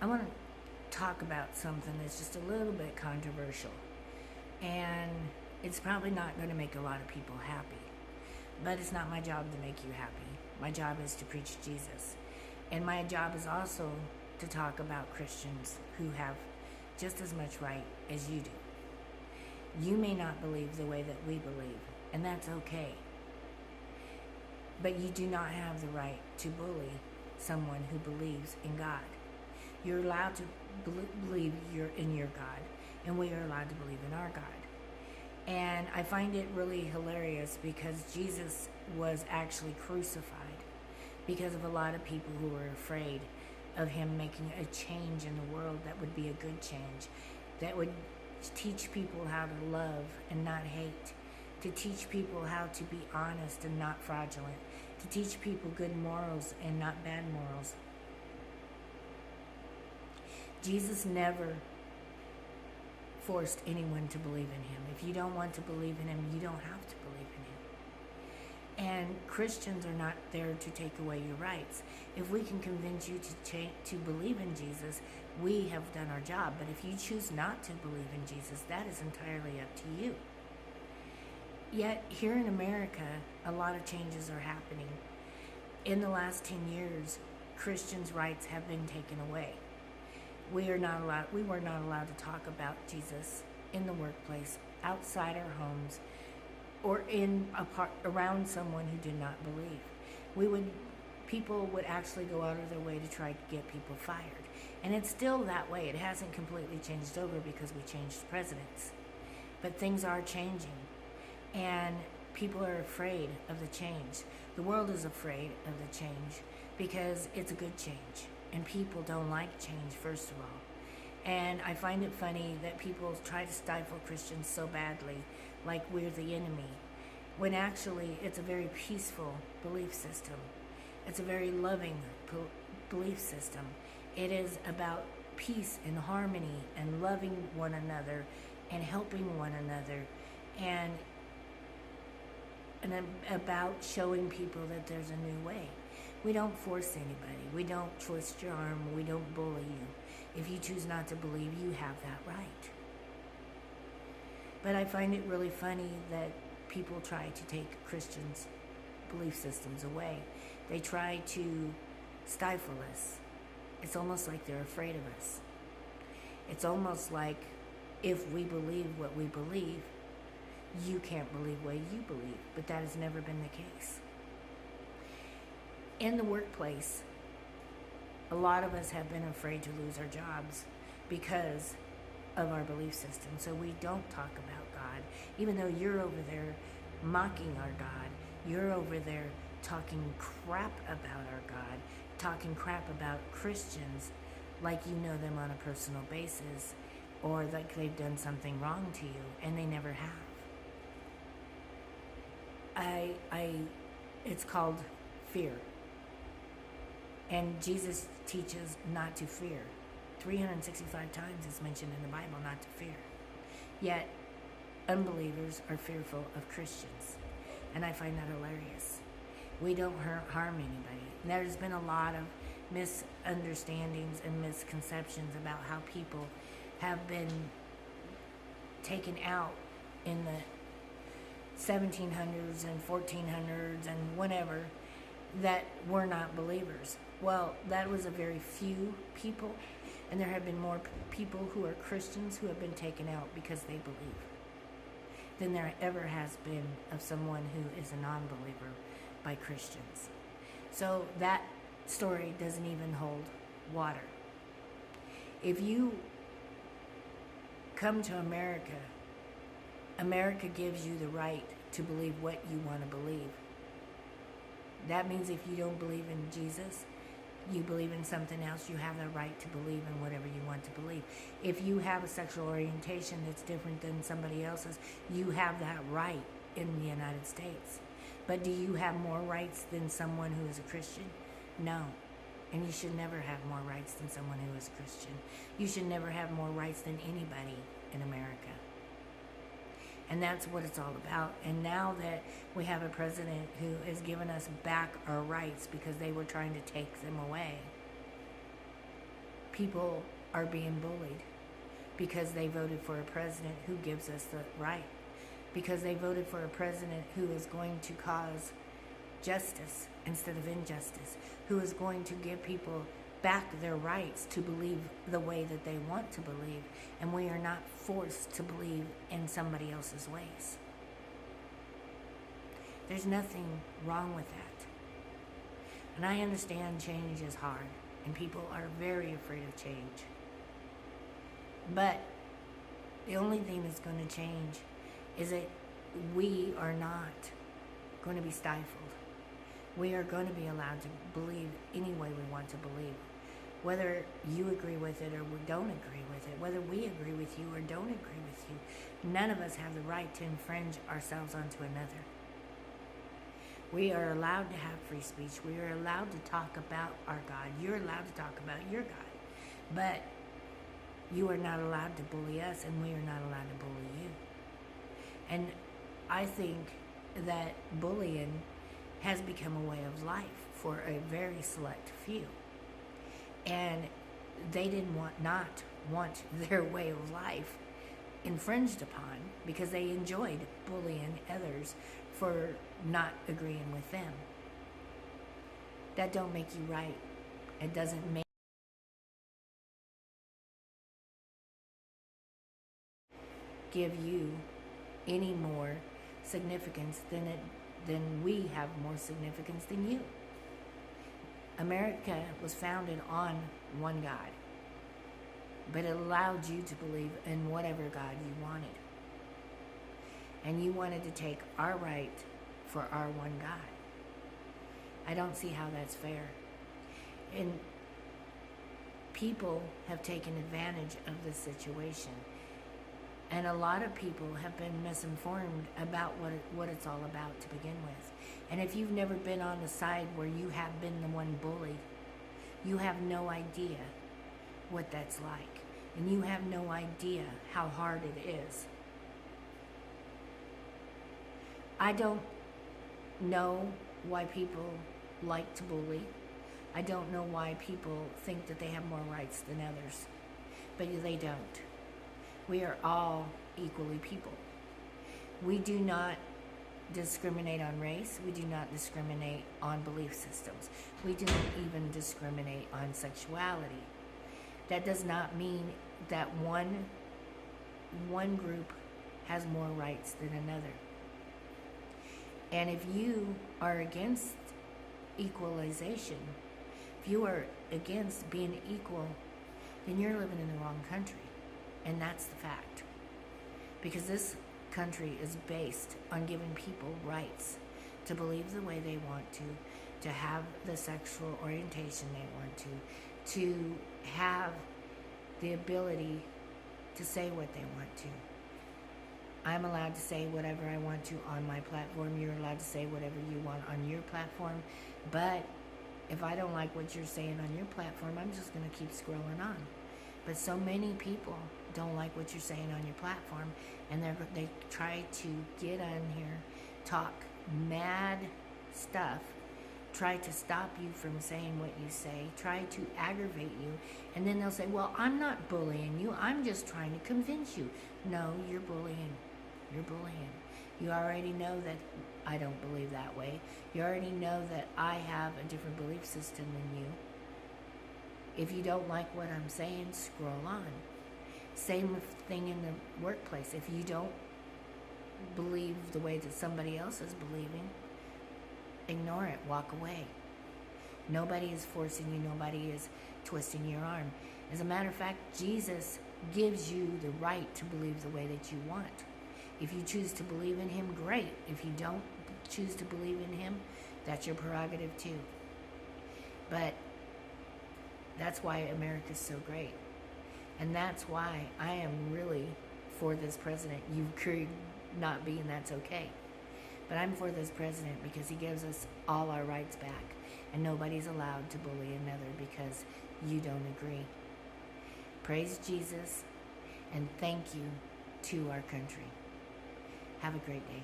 I want to talk about something that's just a little bit controversial. And it's probably not going to make a lot of people happy. But it's not my job to make you happy. My job is to preach Jesus. And my job is also to talk about Christians who have just as much right as you do. You may not believe the way that we believe, and that's okay. But you do not have the right to bully someone who believes in God. You're allowed to believe in your God, and we are allowed to believe in our God. And I find it really hilarious because Jesus was actually crucified because of a lot of people who were afraid of him making a change in the world that would be a good change, that would teach people how to love and not hate, to teach people how to be honest and not fraudulent, to teach people good morals and not bad morals. Jesus never forced anyone to believe in him. If you don't want to believe in him, you don't have to believe in him. And Christians are not there to take away your rights. If we can convince you to believe in Jesus, we have done our job. But if you choose not to believe in Jesus, that is entirely up to you. Yet here in America, a lot of changes are happening. In the last 10 years, Christians' rights have been taken away. We were not allowed to talk about Jesus in the workplace, outside our homes, or around someone who did not believe. People would actually go out of their way to try to get people fired. And it's still that way. It hasn't completely changed over because we changed presidents. But things are changing. And people are afraid of the change. The world is afraid of the change because it's a good change. And people don't like change, first of all. And I find it funny that people try to stifle Christians so badly, like we're the enemy, when actually it's a very peaceful belief system. It's a very loving belief system. It is about peace and harmony and loving one another and helping one another and about showing people that there's a new way. We don't force anybody. We don't twist your arm. We don't bully you. If you choose not to believe, you have that right. But I find it really funny that people try to take Christians' belief systems away. They try to stifle us. It's almost like they're afraid of us. It's almost like if we believe what we believe, you can't believe what you believe. But that has never been the case. In the workplace, a lot of us have been afraid to lose our jobs because of our belief system. So we don't talk about God. Even though you're over there mocking our God, you're over there talking crap about our God, talking crap about Christians like you know them on a personal basis or like they've done something wrong to you, and they never have. It's called fear. And Jesus teaches not to fear. 365 times it's mentioned in the Bible not to fear. Yet, unbelievers are fearful of Christians. And I find that hilarious. We don't harm anybody. There's been a lot of misunderstandings and misconceptions about how people have been taken out in the 1700s and 1400s and whatever that were not believers. Well, that was a very few people, and there have been more people who are Christians who have been taken out because they believe than there ever has been of someone who is a non-believer by Christians. So that story doesn't even hold water. If you come to America, America gives you the right to believe what you want to believe. That means if you don't believe in Jesus, you believe in something else, you have the right to believe in whatever you want to believe. If you have a sexual orientation that's different than somebody else's, you have that right in the United States. But do you have more rights than someone who is a Christian? No. And you should never have more rights than someone who is a Christian. You should never have more rights than anybody in America. And that's what it's all about. And now that we have a president who has given us back our rights because they were trying to take them away, people are being bullied because they voted for a president who gives us the right, because they voted for a president who is going to cause justice instead of injustice, who is going to give people back their rights to believe the way that they want to believe, and we are not forced to believe in somebody else's ways. There's nothing wrong with that. And I understand change is hard, and people are very afraid of change. But the only thing that's going to change is that we are not going to be stifled. We are going to be allowed to believe any way we want to believe. Whether you agree with it or we don't agree with it, whether we agree with you or don't agree with you, none of us have the right to infringe ourselves onto another. We are allowed to have free speech. We are allowed to talk about our God. You're allowed to talk about your God. But you are not allowed to bully us, and we are not allowed to bully you. And I think that bullying has become a way of life for a very select few. And they not want their way of life infringed upon because they enjoyed bullying others for not agreeing with them. That don't make you right. It doesn't make give you any more significance than we have more significance than you. America was founded on one God, but it allowed you to believe in whatever God you wanted. And you wanted to take our right for our one God. I don't see how that's fair. And people have taken advantage of this situation. And a lot of people have been misinformed about what it's all about to begin with. And if you've never been on the side where you have been the one bullied, you have no idea what that's like. And you have no idea how hard it is. I don't know why people like to bully. I don't know why people think that they have more rights than others. But they don't. We are all equally people. We do not discriminate on race. We do not discriminate on belief systems. We do not even discriminate on sexuality. That does not mean that one group has more rights than another. And if you are against equalization, if you are against being equal, then you're living in the wrong country. And that's the fact. Because this country is based on giving people rights to believe the way they want to have the sexual orientation they want to have the ability to say what they want to. I'm allowed to say whatever I want to on my platform. You're allowed to say whatever you want on your platform. But if I don't like what you're saying on your platform, I'm just going to keep scrolling on. But so many people don't like what you're saying on your platform, and they try to get on here, talk mad stuff, try to stop you from saying what you say, try to aggravate you, and then they'll say, well, I'm not bullying you, I'm just trying to convince you. No, you're bullying. You're bullying. You already know that I don't believe that way. You already know that I have a different belief system than you. If you don't like what I'm saying, scroll on. Same thing in the workplace. If you don't believe the way that somebody else is believing, ignore it, walk away. Nobody is forcing you, nobody is twisting your arm. As a matter of fact, Jesus gives you the right to believe the way that you want. If you choose to believe in him, great. If you don't choose to believe in him, that's your prerogative too. But that's why America's so great. And that's why I am really for this president. You could not be, and that's okay. But I'm for this president because he gives us all our rights back. And nobody's allowed to bully another because you don't agree. Praise Jesus, and thank you to our country. Have a great day.